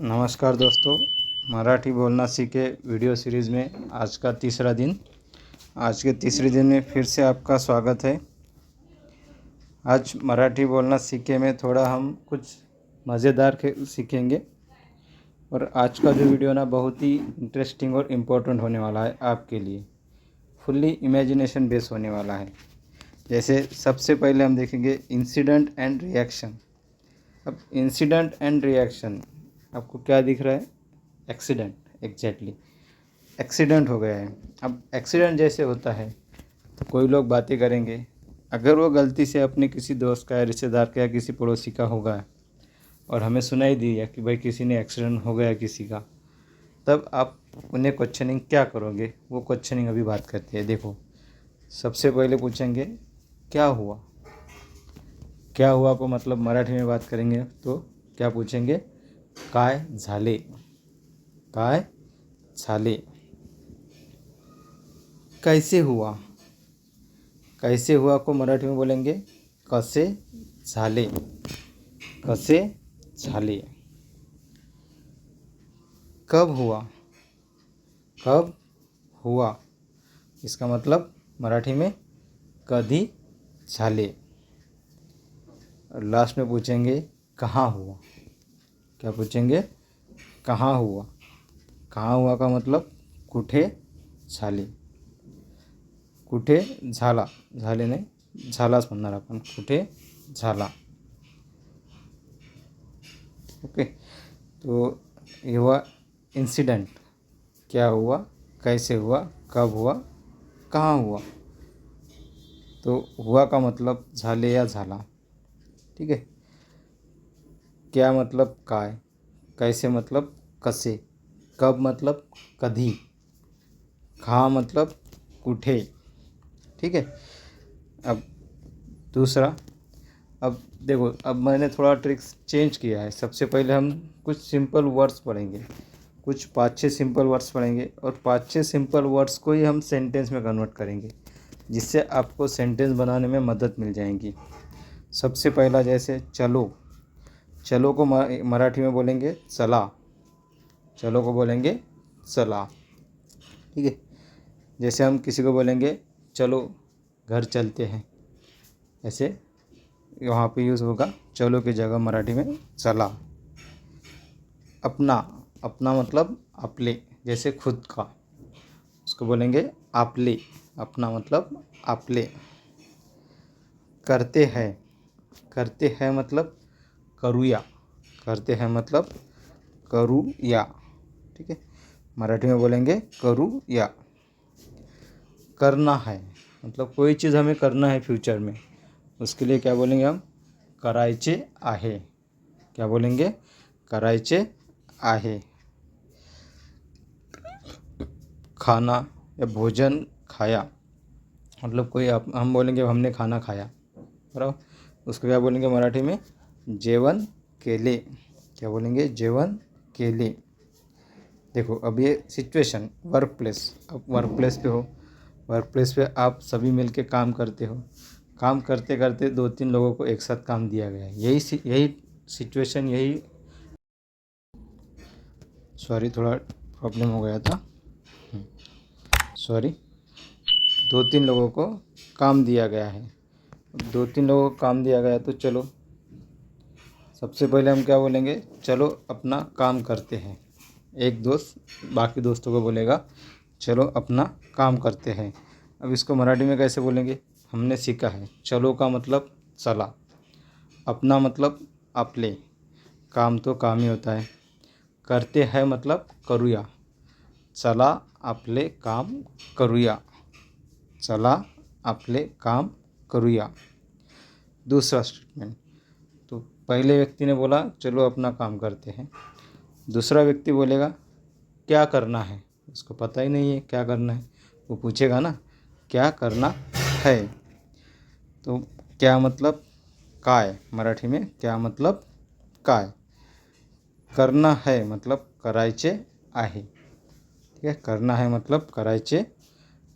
नमस्कार दोस्तों, मराठी बोलना सीखे वीडियो सीरीज़ में आज का तीसरा दिन। आज के तीसरे दिन में फिर से आपका स्वागत है। आज मराठी बोलना सीखे में थोड़ा हम कुछ मज़ेदार सीखेंगे और आज का जो वीडियो ना बहुत ही इंटरेस्टिंग और इम्पोर्टेंट होने वाला है आपके लिए। फुल्ली इमेजिनेशन बेस होने वाला है। जैसे सबसे पहले हम देखेंगे इंसिडेंट एंड रिएक्शन। अब इंसिडेंट एंड रिएक्शन आपको क्या दिख रहा है? एक्सीडेंट, एग्जैक्टली एक्सीडेंट हो गया है। अब एक्सीडेंट जैसे होता है तो कोई लोग बातें करेंगे। अगर वो गलती से अपने किसी दोस्त का या रिश्तेदार का या किसी पड़ोसी का होगा और हमें सुनाई दिया कि भाई किसी ने एक्सीडेंट हो गया किसी का, तब आप उन्हें क्वेश्चनिंग क्या करोगे? वो क्वेश्चनिंग अभी बात करते हैं। देखो, सबसे पहले पूछेंगे क्या हुआ। क्या हुआ को मतलब मराठी में बात करेंगे तो क्या पूछेंगे? काय झाले, काय झाले। कैसे हुआ, कैसे हुआ को मराठी में बोलेंगे कसे झाले, कसे झाले। कब हुआ, कब हुआ, इसका मतलब मराठी में कधी झाले। और लास्ट में पूछेंगे कहाँ हुआ। क्या पूछेंगे? कहाँ हुआ। कहाँ हुआ का मतलब कुठे झाले, कुठे झाला, झाले नाही झालाच म्हणणार आपण, कुठे झाला। ओके, तो ये हुआ इंसिडेंट, क्या हुआ, कैसे हुआ, कब हुआ, कहाँ हुआ। तो हुआ का मतलब झाले या झाला, ठीक है। क्या मतलब काय, कैसे मतलब कसे, कब मतलब कधी, कहाँ मतलब कुठे, ठीक है। अब दूसरा, अब देखो, अब मैंने थोड़ा ट्रिक्स चेंज किया है। सबसे पहले हम कुछ सिंपल वर्ड्स पढ़ेंगे, कुछ 5-6 सिंपल वर्ड्स पढ़ेंगे और 5-6 सिंपल वर्ड्स को ही हम सेंटेंस में कन्वर्ट करेंगे, जिससे आपको सेंटेंस बनाने में मदद मिल जाएगी। सबसे पहला जैसे चलो, चलो को मराठी में बोलेंगे चला, चलो को बोलेंगे चला, ठीक है। जैसे हम किसी को बोलेंगे चलो घर चलते हैं, ऐसे वहाँ पे यूज़ होगा चलो की जगह मराठी में चला। अपना, अपना मतलब आपले, जैसे खुद का, उसको बोलेंगे आपले, अपना मतलब आपले। करते हैं, करते हैं मतलब करूया, करते हैं मतलब करूया, ठीक है। मराठी में बोलेंगे करूया। करना है मतलब कोई चीज़ हमें करना है फ्यूचर में, उसके लिए क्या बोलेंगे हम? करायचे आहे। क्या बोलेंगे? करायचे आहे। खाना या भोजन खाया मतलब कोई हम बोलेंगे हमने खाना खाया, बराबर। उसको क्या बोलेंगे मराठी में? जेवण केले। क्या बोलेंगे? जेवण केले। देखो, अब ये सिचुएशन वर्क प्लेस, अब वर्क प्लेस पे हो, वर्क प्लेस पे आप सभी मिलके काम करते हो। काम करते करते 2-3 लोगों को एक साथ काम दिया गया है। यही सिचुएशन, यही, सॉरी थोड़ा प्रॉब्लम हो गया था, सॉरी। 2-3 लोगों को काम दिया गया है। 2-3 लोगों को काम दिया गया तो चलो, सबसे पहले हम क्या बोलेंगे? चलो अपना काम करते हैं। एक दोस्त बाकी दोस्तों को बोलेगा चलो अपना काम करते हैं। अब इसको मराठी में कैसे बोलेंगे? हमने सीखा है चलो का मतलब चला, अपना मतलब आपले, काम तो काम ही होता है, करते हैं मतलब करूया, चला आपले काम करूया, चला आपले काम करूया। दूसरा स्टेटमेंट, तो पहले व्यक्ति ने बोला चलो अपना काम करते हैं, दूसरा व्यक्ति बोलेगा क्या करना है, उसको पता ही नहीं है क्या करना है, वो पूछेगा ना क्या करना है। तो क्या मतलब काय, मराठी में क्या मतलब काय। करना है मतलब करायचे आहे, ठीक है। करना है मतलब करायचे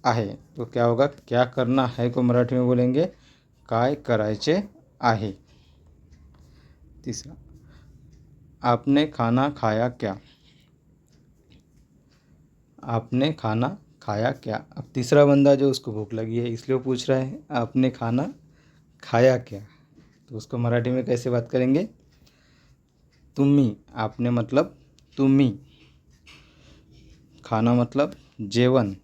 आहे। तो क्या होगा? क्या करना है को मराठी में बोलेंगे काय करायचे आहे। तीसरा, आपने खाना खाया क्या? आपने खाना खाया क्या? अब तीसरा बंदा जो उसको भूख लगी है इसलिए वो पूछ रहा है आपने खाना खाया क्या? तो उसको मराठी में कैसे बात करेंगे? तुम्ही. आपने मतलब तुम्ही. खाना मतलब जेवण.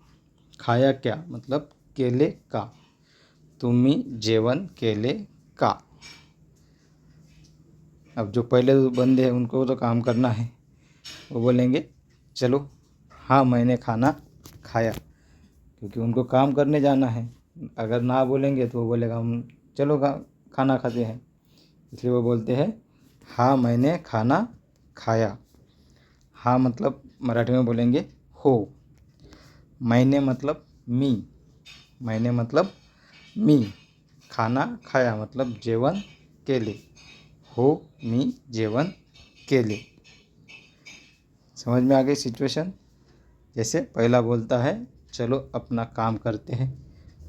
खाया क्या मतलब केले का. तुम्ही जेवण केले का. अब जो पहले बंदे हैं उनको तो काम करना है, वो बोलेंगे चलो हाँ मैंने खाना खाया, क्योंकि उनको काम करने जाना है। अगर ना बोलेंगे तो वो बोलेगा हम चलो खाना खाते हैं, इसलिए वो बोलते हैं हाँ मैंने खाना खाया। हाँ मतलब मराठी में बोलेंगे हो. मैंने मतलब मी. मैंने मतलब मी. खाना खाया मतलब जेवण केले. हो मी जेवण केले. समझ में आ गई सिचुएशन? जैसे पहला बोलता है चलो अपना काम करते हैं,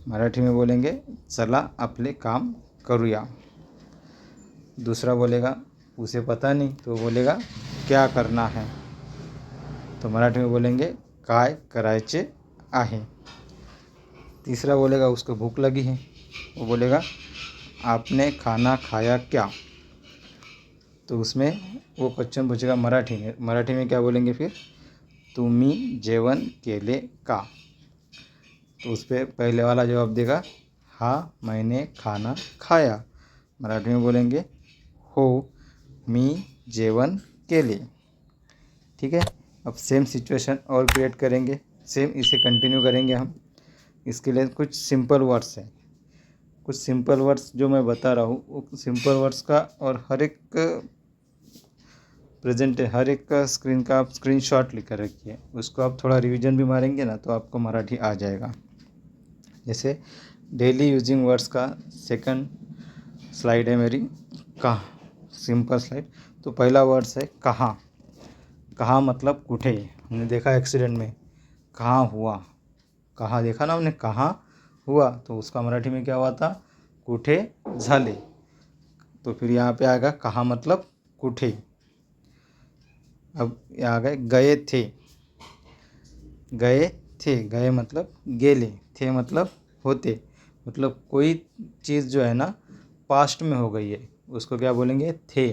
मराठी में बोलेंगे चला आपले काम करूया. दूसरा बोलेगा उसे पता नहीं तो बोलेगा क्या करना है, तो मराठी में बोलेंगे काय करायचे आहे. तीसरा बोलेगा उसको भूख लगी है, वो बोलेगा आपने खाना खाया क्या? तो उसमें वो क्वेश्चन पूछेगा मराठी में. मराठी में क्या बोलेंगे फिर? तुम्ही जेवण केले का. तो उस पर पहले वाला जवाब देगा हाँ मैंने खाना खाया. मराठी में बोलेंगे हो मी जेवण केले. ठीक है. अब सेम सिचुएशन और क्रिएट करेंगे, सेम इसे कंटिन्यू करेंगे हम. इसके लिए कुछ सिंपल वर्ड्स हैं. कुछ सिंपल वर्ड्स जो मैं बता रहा हूँ वो सिंपल वर्ड्स का और हर एक हर एक का स्क्रीन का आप स्क्रीनशॉट लेकर रखिए. उसको आप थोड़ा रिवीजन भी मारेंगे ना तो आपको मराठी आ जाएगा. जैसे डेली यूजिंग वर्ड्स का सेकंड स्लाइड है मेरी, कहाँ. Simple slide. तो पहला वर्ड्स है कहाँ. कहाँ मतलब कुठे. हमने देखा एक्सीडेंट में कहाँ हुआ. कहाँ देखा ना हमने, कहाँ हुआ, तो उसका मराठी में क्या हुआ था? कुठे झाले. तो फिर यहाँ पे आएगा कहाँ मतलब कुठे. अब यहाँ आ गए गए थे. गए थे. गए मतलब गेले. थे मतलब होते. मतलब कोई चीज़ जो है ना पास्ट में हो गई है उसको क्या बोलेंगे? थे.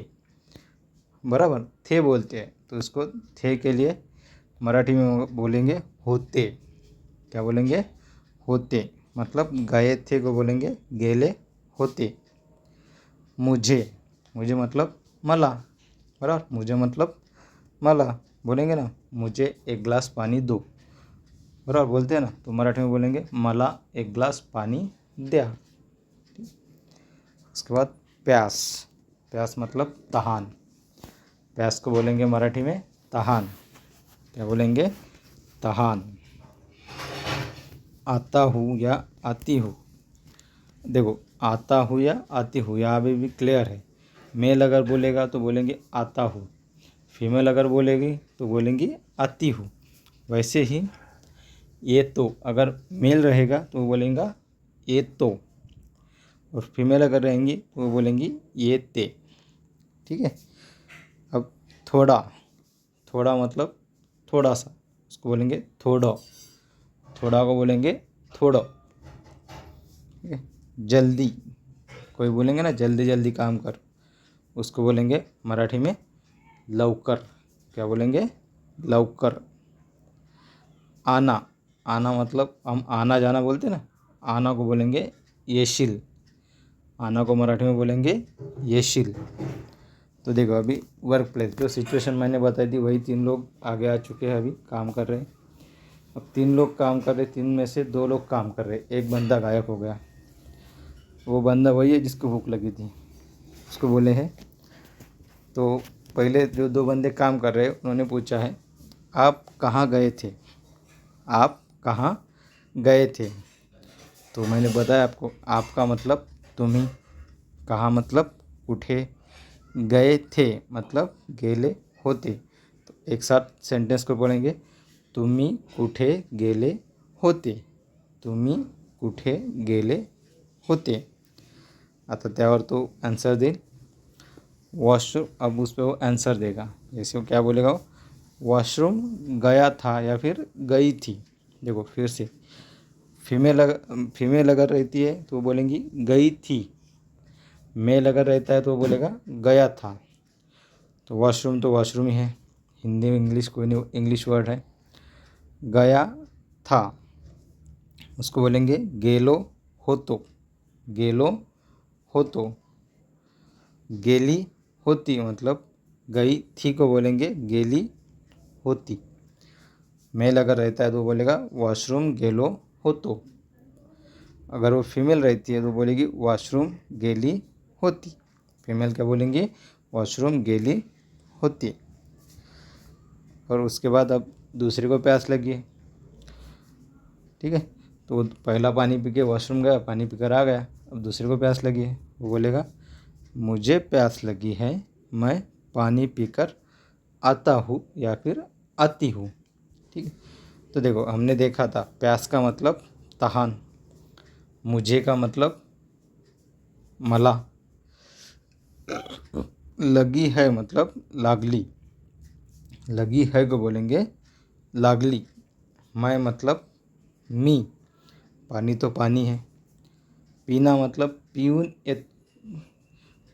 बराबर थे बोलते हैं, तो उसको थे के लिए मराठी में बोलेंगे होते. क्या बोलेंगे? होते. मतलब गए थे को बोलेंगे गेले होते. मुझे. मुझे मतलब मला. बराबर मुझे मतलब मला बोलेंगे ना, मुझे एक गिलास पानी दो. बराबर बोलते हैं ना, तो मराठी में बोलेंगे मला एक गिलास पानी द्या. उसके बाद प्यास. प्यास मतलब तहान. प्यास को बोलेंगे मराठी में तहान. क्या बोलेंगे? तहान. आता हूँ या आती हूँ. देखो आता हूँ या आती हूँ यहाँ भी क्लियर है. मेल अगर बोलेगा तो बोलेंगे आता हूँ, फीमेल अगर बोलेगी तो बोलेंगी आती हूँ. वैसे ही ये तो अगर मेल रहेगा तो वो बोलेगा ये तो, और फीमेल अगर रहेंगी तो वो बोलेंगी ये ते. ठीक है. अब थोड़ा. थोड़ा मतलब थोड़ा सा, उसको बोलेंगे थोड़ा. थोड़ा को बोलेंगे थोड़ा. ठीक है. जल्दी. कोई बोलेंगे ना जल्दी जल्दी काम कर, उसको बोलेंगे मराठी में लवकर. क्या बोलेंगे? लवकर. आना. आना मतलब हम आना जाना बोलते ना, आना को बोलेंगे येशील. आना को मराठी में बोलेंगे येशील. तो देखो अभी वर्क प्लेस जो सिचुएशन मैंने बताई थी वही 3 लोग आगे आ चुके हैं, अभी काम कर रहे हैं. अब 3 लोग काम कर रहे, 3 में से 2 लोग काम कर रहे, एक बंदा गायब हो गया. वो बंदा वही है जिसको भूख लगी थी, उसको बोले हैं. तो पहले जो 2 बंदे काम कर रहे उन्होंने पूछा है आप कहाँ गए थे. आप कहाँ गए थे. तो मैंने बताया आपको, आपका मतलब तुम्ही, कहाँ मतलब कुठे, गए थे मतलब गेले होते. तो एक साथ सेंटेंस को बोलेंगे तुम्ही कुठे गेले होते. तुम्ही कुठे गेले होते. आता त्यावर तो आन्सर देईल. वॉशरूम, अब उस पर वो आंसर देगा। जैसे वो क्या बोलेगा, वो वॉशरूम गया था या फिर गई थी। देखो फिर से, फीमेल अगर रहती है तो वो बोलेंगी गई थी, मेल अगर रहता है तो वो बोलेगा गया था। तो वॉशरूम ही है, हिंदी में इंग्लिश कोई नहीं, इंग्लिश वर्ड है। गया था उसको बोलेंगे गेलो होतो, गेलो होतो। गेली होती मतलब गई थी को बोलेंगे गेली होती। मेल अगर रहता है तो बोलेगा वॉशरूम गेलो होतो। अगर वो फीमेल रहती है तो बोलेगी वॉशरूम गेली होती। फीमेल क्या बोलेंगी, वॉशरूम गेली होती। और उसके बाद अब दूसरे को प्यास लगी है, ठीक है, तो वो पहला पानी पी के वॉशरूम गया, पानी पीकर आ गया। अब दूसरे को प्यास लगी है, वो बोलेगा मुझे प्यास लगी है, मैं पानी पीकर आता हूँ या फिर आती हूँ। ठीक है, तो देखो हमने देखा था प्यास का मतलब तहान, मुझे का मतलब मला, लगी है मतलब लागली, लगी है को बोलेंगे लागली। मैं मतलब मी, पानी तो पानी है। पीना मतलब पीऊन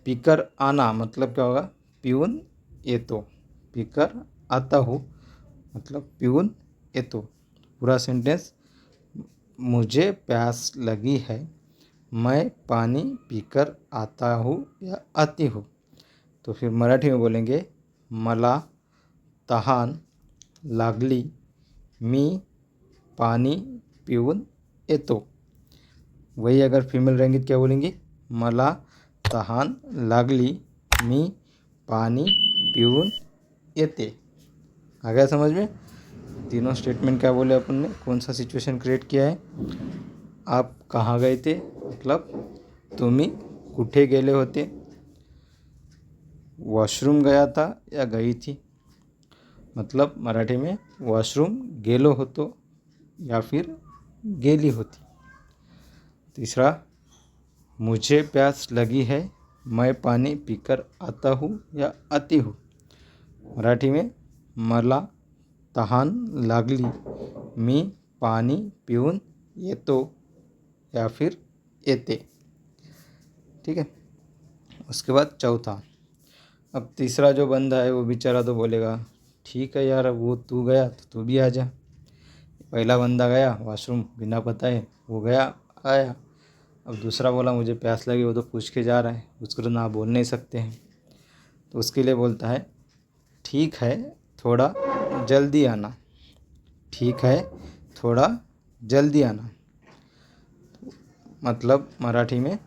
पीकर आना मतलब क्या होगा, पीऊन येतो। पीकर आता हूँ मतलब पीऊन येतो। पूरा सेंटेंस, मुझे प्यास लगी है, मैं पानी पीकर आता हूँ या आती हूँ। तो फिर मराठी में बोलेंगे मला तहान लागली, मी पानी पिऊन येतो। वही अगर फीमेल रहेंगी तो क्या बोलेंगी, मला तहान लागली, मी पानी पिऊन येते। आ गया समझ में? तीनों स्टेटमेंट क्या बोले अपन ने, कौन सा सिचुएशन क्रिएट किया है। आप कहाँ गए थे मतलब तुम्ही कुठे गेले होते, वॉशरूम गया था या गई थी मतलब मराठी में वॉशरूम गेलो होतो या फिर गेली होती। तीसरा, मुझे प्यास लगी है, मैं पानी पीकर आता हूँ या आती हूँ। मराठी में मला तहान लागली, मी पाणी पिऊन येतो या फिर येते। ठीक है, उसके बाद चौथा, अब तीसरा जो बंदा है वो बेचारा तो बोलेगा ठीक है यार, वो तू गया तो तू भी आ जा। पहला बंदा गया वॉशरूम बिना बताए, वो गया आया। अब दूसरा बोला मुझे प्यास लगी, वो तो पूछ के जा रहा है, उसको तो ना बोल नहीं सकते हैं। तो उसके लिए बोलता है ठीक है थोड़ा जल्दी आना, ठीक है थोड़ा जल्दी आना मतलब मराठी में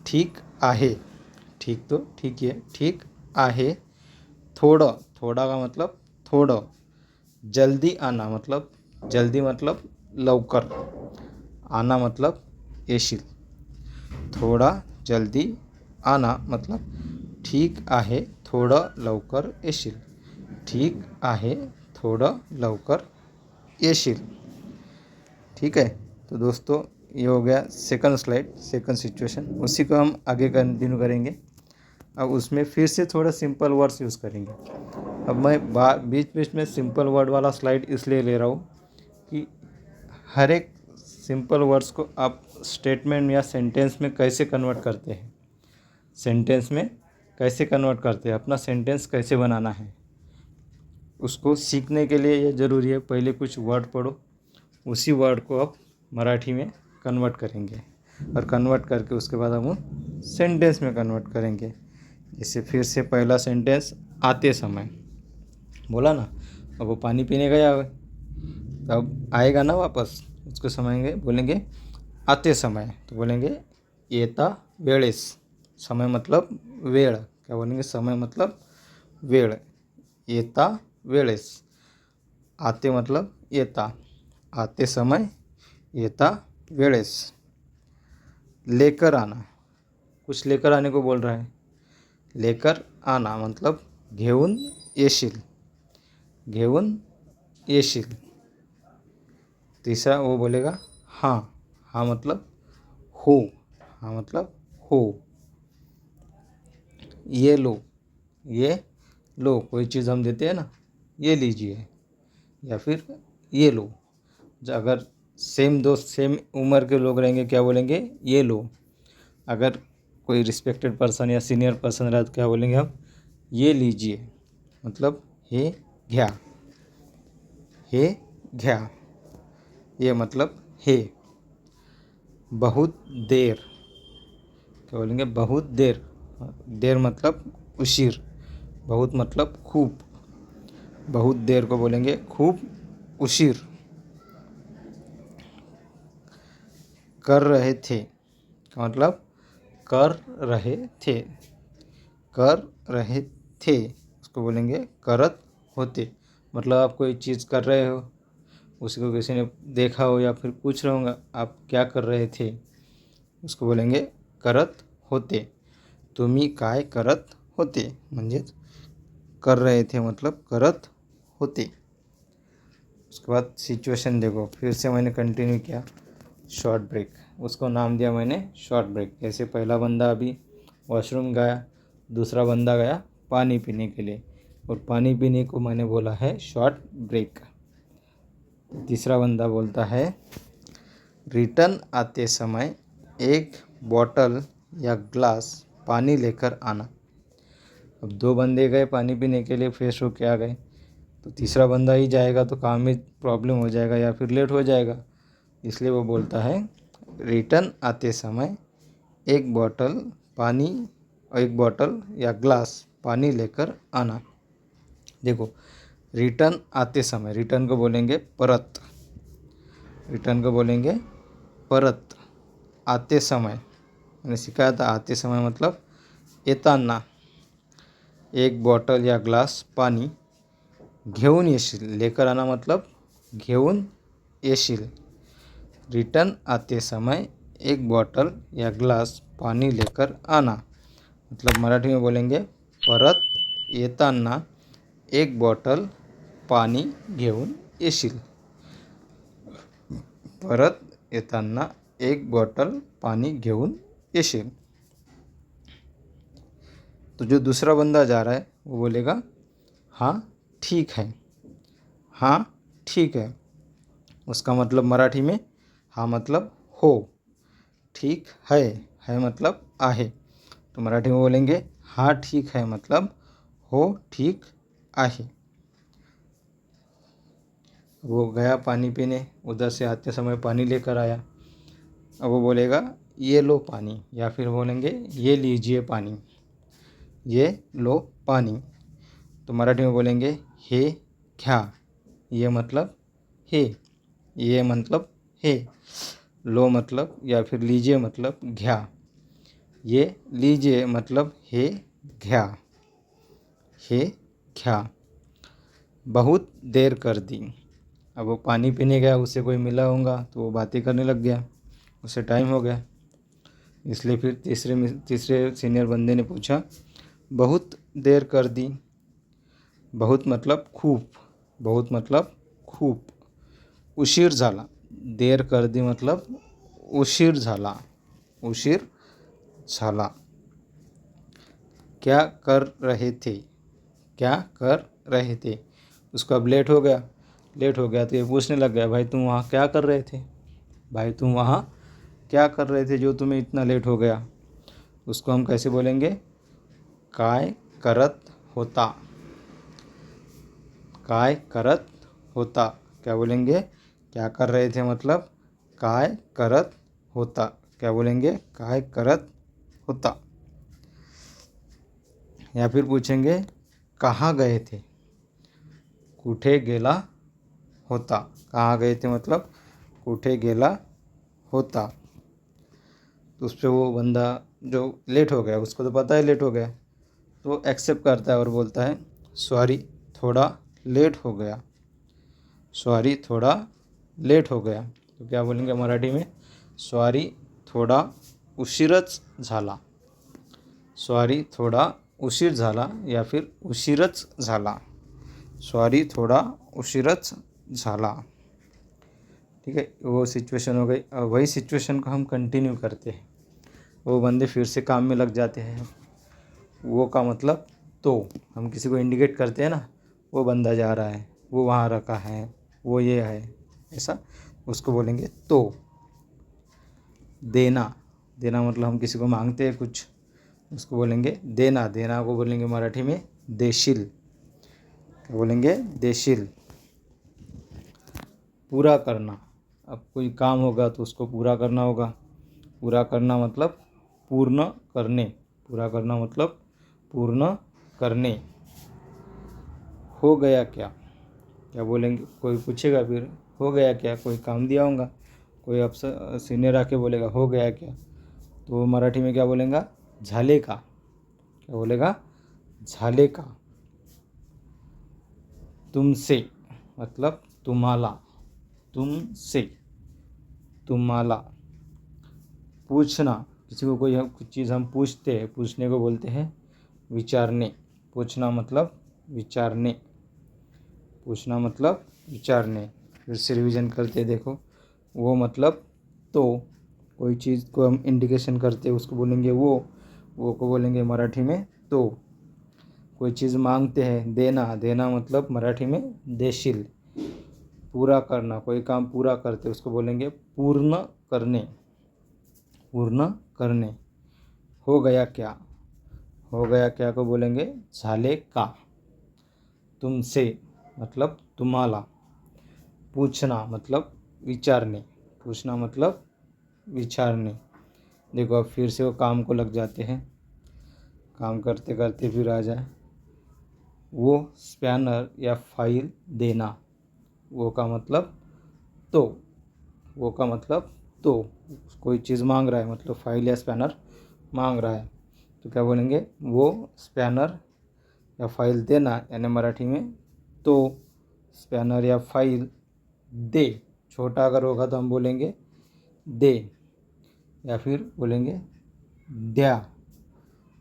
ठीक आहे, ठीक तो ठीक है, ठीक आहे, थोड़ा, थोड़ा का मतलब थोड़ा, जल्दी आना मतलब जल्दी मतलब लवकर, आना मतलब येशील। थोड़ा जल्दी आना मतलब ठीक आहे थोडं लवकर येशील, ठीक आहे थोडं लवकर येशील। ठीक है, तो दोस्तों ये हो गया सेकंड स्लाइड, सेकंड सिचुएशन। उसी को हम आगे कंटिन्यू करेंगे। अब उसमें फिर से थोड़ा सिंपल वर्ड्स यूज़ करेंगे। अब मैं बीच बीच में सिंपल वर्ड वाला स्लाइड इसलिए ले रहा हूँ कि हर एक सिंपल वर्ड्स को आप स्टेटमेंट या सेंटेंस में कैसे कन्वर्ट करते हैं, सेंटेंस में कैसे कन्वर्ट करते हैं, अपना सेंटेंस कैसे बनाना है, उसको सीखने के लिए ये ज़रूरी है पहले कुछ वर्ड पढ़ो, उसी वर्ड को आप मराठी में कन्वर्ट करेंगे और कन्वर्ट करके उसके बाद हम सेंटेंस में कन्वर्ट करेंगे। जैसे फिर से पहला सेंटेंस, आते समय बोला ना, अब वो पानी पीने गया है, तब आएगा ना वापस, उसको समझेंगे, बोलेंगे आते समय, तो बोलेंगे येता वेळेस। समय मतलब वेळ, क्या बोलेंगे, समय मतलब वेळ, येता वेळेस। आते मतलब येता, आते समय, येता वेळेस। लेकर आना, कुछ लेकर आने को बोल रहा है, लेकर आना मतलब घेऊन येशील, घेऊन येशील। तीसरा वो बोलेगा हाँ, हाँ मतलब हो, हाँ मतलब हो। ये लो, ये लो, कोई चीज़ हम देते हैं ना, ये लीजिए या फिर ये लो। अगर सेम दोस्त सेम उम्र के लोग रहेंगे क्या बोलेंगे, ये लो। अगर कोई रिस्पेक्टेड पर्सन या सीनियर पर्सन रहा तो क्या बोलेंगे हम, ये लीजिए, मतलब हे घ्या, हे घ्या, ये मतलब हे। बहुत देर, क्या बोलेंगे, बहुत देर, देर मतलब उशीर, बहुत मतलब खूब, बहुत देर को बोलेंगे खूब उशीर। कर रहे थे का मतलब कर रहे थे, कर रहे थे उसको बोलेंगे करत होते। मतलब आप कोई चीज़ कर रहे हो, उसको किसी ने देखा हो या फिर पूछ रहे होंगे आप क्या कर रहे थे, उसको बोलेंगे करत होते। तुम्ही काय करत होते, म्हणजेच कर रहे थे मतलब करत होते। उसके बाद सिचुएशन देखो, फिर से मैंने कंटिन्यू किया शॉर्ट ब्रेक, उसको नाम दिया मैंने शॉर्ट ब्रेक। जैसे पहला बंदा अभी वॉशरूम गया, दूसरा बंदा गया पानी पीने के लिए, और पानी पीने को मैंने बोला है शॉर्ट ब्रेक। तीसरा बंदा बोलता है रिटर्न आते समय एक बॉटल या ग्लास पानी लेकर आना। अब दो बंदे गए पानी पीने के लिए, फ्रेश होके आ गए, तो तीसरा बंदा ही जाएगा तो काम में प्रॉब्लम हो जाएगा या फिर लेट हो जाएगा। इसलिए वो बोलता है रिटर्न आते समय एक बॉटल पानी और एक बॉटल या ग्लास पानी लेकर आना। देखो रिटर्न आते समय, रिटर्न को बोलेंगे परत, रिटर्न को बोलेंगे परत। आते समय मैंने सिखाया था, आते समय मतलब येताना एक बॉटल या ग्लास पाणी घेऊन येशील, लेकर आना मतलब घेऊन येशील। रिटर्न आते समय एक बॉटल या ग्लास पानी लेकर आना, मतलब मराठी में बोलेंगे परत येताना एक बॉटल पाणी घेऊन येशील। परत येताना एक बॉटल पानी घेऊन येशील। तो जो दूसरा बंदा जा रहा है वो बोलेगा हाँ ठीक है, हाँ ठीक है। उसका मतलब मराठी में हाँ मतलब हो, ठीक है मतलब आहे। तो मराठी में बोलेंगे हाँ ठीक है मतलब हो ठीक आहे। वो गया पानी पीने, उधर से आते समय पानी लेकर आया। अब वो बोलेगा ये लो पानी, या फिर बोलेंगे ये लीजिए पानी, ये लो पानी। तो मराठी में बोलेंगे हे घ्या, ये मतलब हे, ये मतलब हे, लो मतलब या फिर लीजिए मतलब घ्या, ये लीजिए मतलब हे घ्या, हे घ्या। बहुत देर कर दी, अब वो पानी पीने गया, उससे कोई मिला होगा तो वो बातें करने लग गया, उससे टाइम हो गया। इसलिए फिर तीसरे सीनियर बंदे ने पूछा बहुत देर कर दी। बहुत मतलब खूप, बहुत मतलब खूप। उशीर झाला, देर कर दी मतलब उशीर झाला, उशीर झाला। क्या कर रहे थे, क्या कर रहे थे। उसको अब लेट हो गया, लेट हो गया तो ये पूछने लग गया भाई तुम वहाँ क्या कर रहे थे, भाई तुम वहाँ क्या कर रहे थे जो तुम्हें इतना लेट हो गया। उसको हम कैसे बोलेंगे, काय करत होता, काय करत होता। क्या बोलेंगे, क्या कर रहे थे मतलब काय करत होता, क्या बोलेंगे काय करत होता। या फिर पूछेंगे कहाँ गए थे, कुठे गेला होता, कहाँ गए थे मतलब कुठे गेला होता। तो उस पर वो बंदा जो लेट हो गया, उसको तो पता है लेट हो गया, तो वो एक्सेप्ट करता है और बोलता है सॉरी थोड़ा लेट हो गया, सॉरी थोड़ा लेट हो गया। तो क्या बोलेंगे मराठी में, सॉरी थोड़ा उशीरच झाला, सॉरी थोड़ा उशीर झाला या फिर उशीरच झाला, सॉरी थोड़ा उशीरच झाला। ठीक है, वो सिचुएशन हो गई। अब वही सिचुएशन को हम कंटिन्यू करते हैं, वो बंदे फिर से काम में लग जाते हैं। वो का मतलब तो हम किसी को इंडिकेट करते हैं ना, वो बंदा जा रहा है, वो वहाँ रखा है, वो ये है, ऐसा उसको बोलेंगे तो। देना, देना मतलब हम किसी को मांगते हैं कुछ, उसको बोलेंगे देना। देना को बोलेंगे मराठी में देशील। क्या बोलेंगे? देशील। पूरा करना, अब कोई काम होगा तो उसको पूरा करना होगा। पूरा करना मतलब पूर्ण करने। पूरा करना मतलब पूर्ण करने। हो गया क्या? क्या बोलेंगे? कोई पूछेगा फिर हो गया क्या, कोई काम दिया होगा, कोई अफसर सीनियर आके बोलेगा हो गया क्या, तो वो मराठी में क्या बोलेगा? झाले का। क्या बोलेगा? झाले का। तुमसे मतलब तुम्हाला। तुमसे, तुम्हाला। पूछना, किसी को कोई कुछ चीज़ हम पूछते हैं, पूछने को बोलते हैं विचारने। पूछना मतलब विचारने। पूछना मतलब विचारने। फिर से रिवीजन करते देखो। वो मतलब तो, कोई चीज़ को हम इंडिकेशन करते हैं उसको बोलेंगे वो को बोलेंगे मराठी में तो। कोई चीज़ मांगते हैं, देना। देना मतलब मराठी में देशील। पूरा करना, कोई काम पूरा करते उसको बोलेंगे पूर्ण करने। पूर्ण करने। हो गया क्या? हो गया क्या को बोलेंगे झाले का। तुमसे मतलब तुम्हाला। पूछना मतलब विचारने। पूछना मतलब विचारने। देखो अब फिर से वो काम को लग जाते हैं, काम करते करते फिर आ जाए। वो स्पैनर या फाइल देना। वो का मतलब तो। वो का मतलब तो, कोई चीज़ मांग रहा है मतलब फाइल या स्पैनर मांग रहा है, तो क्या बोलेंगे? वो स्पैनर या फाइल देना, यानी मराठी में तो स्पैनर या फाइल दे। छोटा अगर होगा तो हम बोलेंगे दे, या फिर बोलेंगे द्या।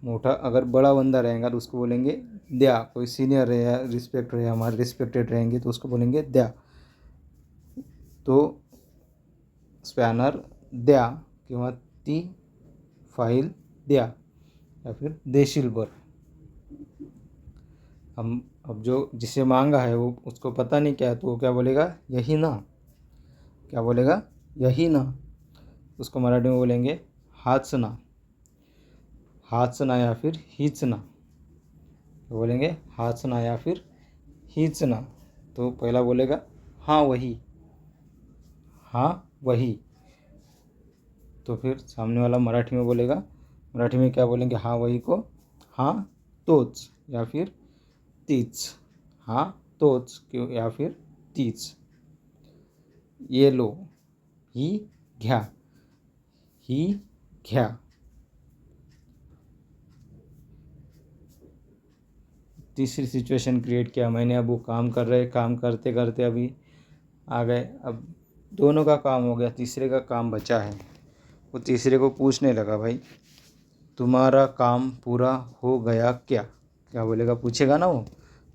मोटा अगर बड़ा बंदा रहेगा तो उसको बोलेंगे द्या। कोई सीनियर है या रिस्पेक्ट है, हमारे रिस्पेक्टेड रहेंगे तो उसको बोलेंगे द्या। तो स्पॅनर द्या किंवा ती फाइल द्या, या फिर देशील बर। हम अब जो जिसे मांगा है वो उसको पता नहीं क्या है, तो वो क्या बोलेगा? यही ना। क्या बोलेगा? यही ना। उसको मराठी में बोलेंगे हाच ना। हाच ना या फिर हीच ना। बोलेंगे हाच ना या फिर हीच ना। तो पहला बोलेगा हाँ वही। हाँ वही। तो फिर सामने वाला मराठी में बोलेगा, मराठी में क्या बोलेंगे हाँ वही को? हाँ तोच या फिर तीच। हाँ तोच क्यों या फिर तीच। ये लो, ही घ्या। ही घ्या। तीसरी सिचुएशन क्रिएट किया मैंने। अब वो काम कर रहे, काम करते करते अभी आ गए। अब दोनों का काम हो गया, तीसरे का काम बचा है। वो तीसरे को पूछने लगा, भाई तुम्हारा काम पूरा हो गया क्या? क्या बोलेगा? पूछेगा ना वो।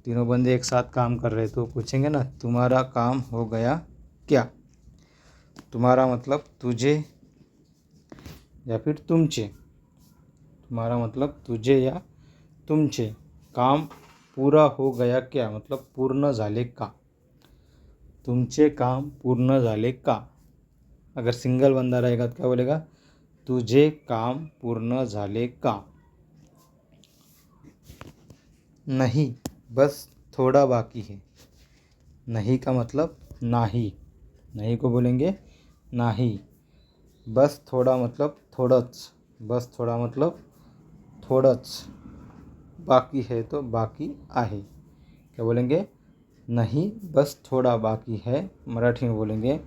तीनों बंदे एक साथ काम कर रहे तो पूछेंगे ना तुम्हारा काम हो गया क्या। तुम्हारा मतलब तुझे या फिर तुमचे। तुम्हारा मतलब तुझे या तुमचे। काम पूरा हो गया क्या मतलब पूर्ण झाले का। तुमचे काम पूर्ण झाले का। अगर सिंगल बंदा रहेगा तो क्या बोलेगा? तुझे काम पूर्ण झाले का। नहीं, बस थोड़ा बाकी है। नहीं का मतलब नाही। नहीं को बोलेंगे नाही। बस थोड़ा मतलब थोड़च। बस थोड़ा मतलब थोड़च। बाकी है तो बाकी आहे। क्या बोलेंगे? नहीं बस थोड़ा बाकी है। मराठी में बोलेंगे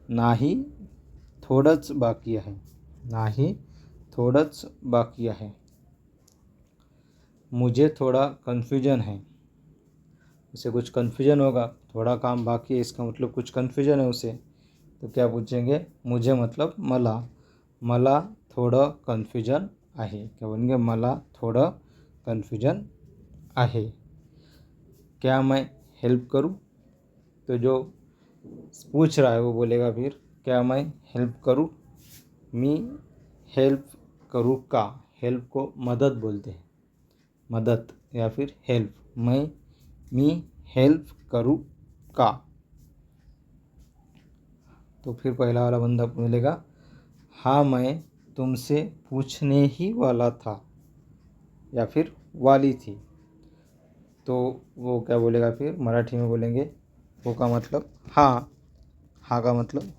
नाही थोडंच बाकी आहे। नाही थोडंच बाकी आहे। मुझे थोड़ा कन्फ्यूजन है। उसे कुछ कन्फ्यूजन होगा, थोड़ा काम बाकी है इसका मतलब कुछ कन्फ्यूजन है उसे, तो क्या पूछेंगे? मुझे मतलब मला। मला थोडं कन्फ्यूजन आहे। क्या बोलेंगे? मला थोडं कन्फ्यूजन आहे। क्या मैं हेल्प करूं? तो जो पूछ रहा है वो बोलेगा फिर क्या मैं हेल्प करूं? मी हेल्प करूं का। हेल्प को मदद बोलते हैं। मदद या फिर हेल्प, मी हेल्प करूँ का। तो फिर पहला वाला बंदा बोलेगा हाँ मैं तुमसे पूछने ही वाला था या फिर वाली थी। तो वो क्या बोलेगा, फिर मराठी में बोलेंगे हो का मतलब हाँ, हाँ का मतलब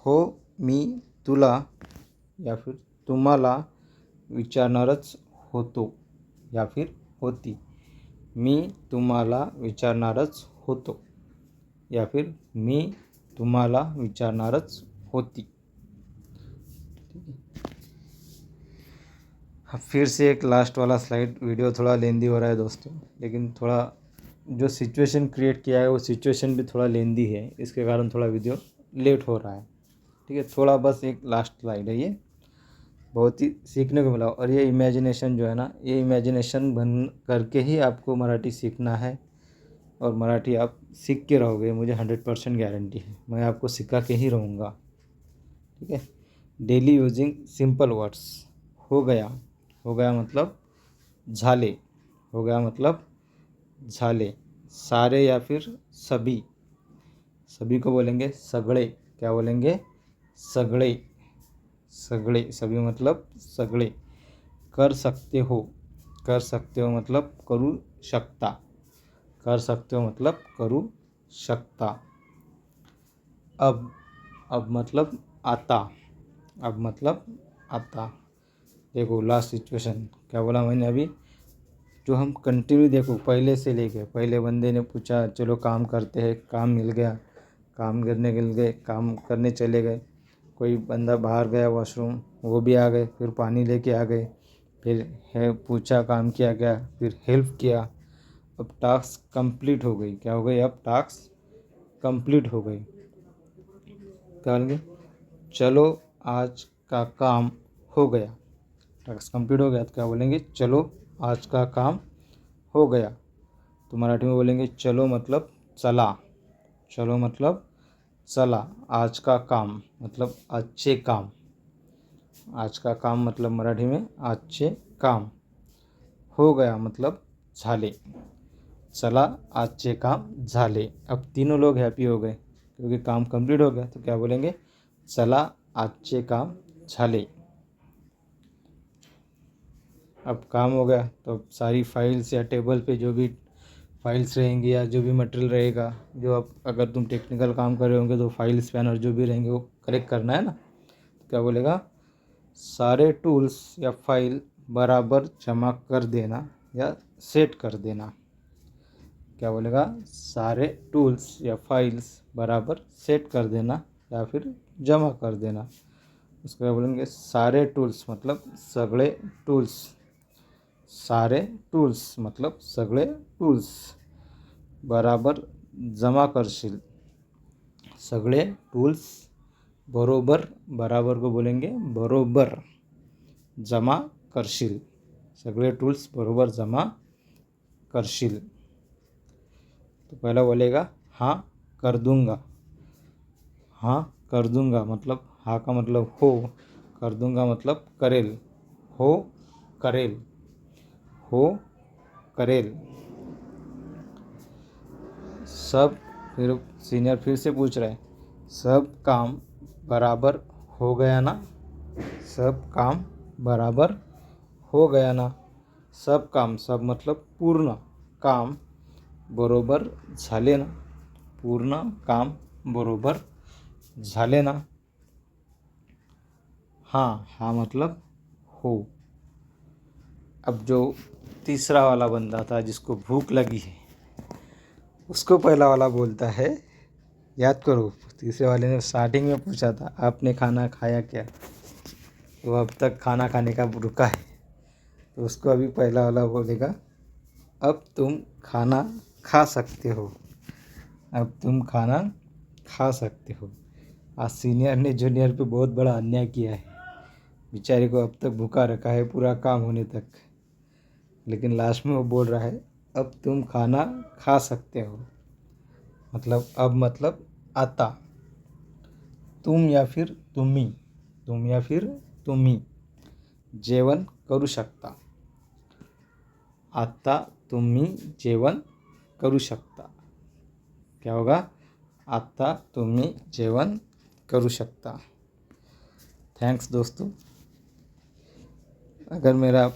हो मी तुला या फिर तुम्हाला विचारणारच होतो या फिर होती, मी तुम्हाला विचारणारच होतो या फिर मी तुम्हाला विचारणारच होती। अब फिर से एक लास्ट वाला स्लाइड, वीडियो थोड़ा लेंदी हो रहा है दोस्तों, लेकिन थोड़ा जो सिचुएशन क्रिएट किया है वो सिचुएशन भी थोड़ा लेंदी है, इसके कारण थोड़ा वीडियो लेट हो रहा है। ठीक है, थोड़ा बस एक लास्ट स्लाइड है, ये बहुत ही सीखने को मिला। और ये इमेजिनेशन जो है ना, ये इमेजिनेशन बन करके ही आपको मराठी सीखना है और मराठी आप सीख के रहोगे, मुझे 100% गारंटी है, मैं आपको सिखा के ही रहूँगा। ठीक है, डेली यूजिंग सिंपल वर्ड्स। हो गया मतलब झाले, हो गया मतलब झाले। सारे या फिर सभी, सभी को बोलेंगे सगळे, क्या बोलेंगे सगळे, सगळे, सभी मतलब सगळे। कर सकते हो मतलब करू शकता, कर सकते हो मतलब करू शकता। अब मतलब आता, अब मतलब आता। देखो लास्ट सिचुएशन क्या बोला मैंने अभी, जो हम कंटिन्यू देखो पहले से लेके, पहले बंदे ने पूछा चलो काम करते हैं, काम मिल गया, काम करने के लिए काम करने चले गए। कोई बंदा बाहर गया वॉशरूम, वो भी आ गए, फिर पानी लेके आ गए, फिर है पूछा काम किया गया, फिर हेल्प किया। अब टास्क कंप्लीट हो गई, क्या हो गई, अब टास्क कंप्लीट हो गई। क्या बोलेंगे, चलो आज का काम हो गया, टास्क कंप्लीट हो गया तो क्या बोलेंगे, चलो आज का काम हो गया। तो मराठी में बोलेंगे चलो मतलब चला, चलो मतलब चला। आज का काम मतलब अच्छे काम, आज का काम मतलब मराठी में आजचे काम। हो गया मतलब झाले, चला आजचे काम झाले। अब तीनों लोग हैप्पी हो गए क्योंकि काम कंप्लीट हो गया, तो क्या बोलेंगे, चला आजचे काम झाले। अब काम हो गया तो अब सारी फाइल्स या टेबल पे जो भी फाइल्स रहेंगी या जो भी मटेरियल रहेगा, जो अब अगर तुम टेक्निकल काम कर रहे होंगे तो फाइल स्पैनर जो भी रहेंगे वो कलेक्ट करना है ना। तो क्या बोलेगा, सारे टूल्स या फाइल बराबर जमा कर देना या सेट कर देना। क्या बोलेगा, सारे टूल्स या फाइल्स बराबर सेट कर देना या फिर जमा कर देना। उसको क्या बोलेंगे, सारे टूल्स मतलब सगळे टूल्स, सारे टूल्स मतलब सगळे टूल्स बराबर जमा करशील, सगळे टूल्स बरोबर, बराबर को बोलेंगे बरोबर, जमा करशील, सगळे टूल्स बरोबर जमा करशील। तो पहला बोलेगा हाँ कर दूंगा, हाँ कर दूंगा मतलब हाँ का मतलब हो, कर दूंगा मतलब करेल, हो करेल, हो करेल। सब, फिर सीनियर फिर से पूछ रहा है, सब काम बराबर हो गया ना, सब काम बराबर हो गया ना। सब काम, सब मतलब पूर्ण काम, बरोबर झाले ना, पूर्ण काम बरोबर झाले ना। हाँ, हाँ मतलब हो। अब जो तीसरा वाला बंदा था जिसको भूख लगी है, उसको पहला वाला बोलता है, याद करो तीसरे वाले ने स्टार्टिंग में पूछा था आपने खाना खाया क्या, वो अब तक खाना खाने का रुका है, तो उसको अभी पहला वाला बोलेगा अब तुम खाना खा सकते हो, अब तुम खाना खा सकते हो। आज सीनियर ने जूनियर पे बहुत बड़ा अन्याय किया है, बेचारे को अब तक भूखा रखा है पूरा काम होने तक, लेकिन लास्ट में वो बोल रहा है अब तुम खाना खा सकते हो। मतलब अब मतलब आता, तुम या फिर तुम्ही, तुम या फिर तुम्ही जेवण करू शकता। आता तुम्ही जेवण करू शकता. क्या होगा? आता तुम्ही जेवण करू शकता. थैंक्स दोस्तों. अगर मेरा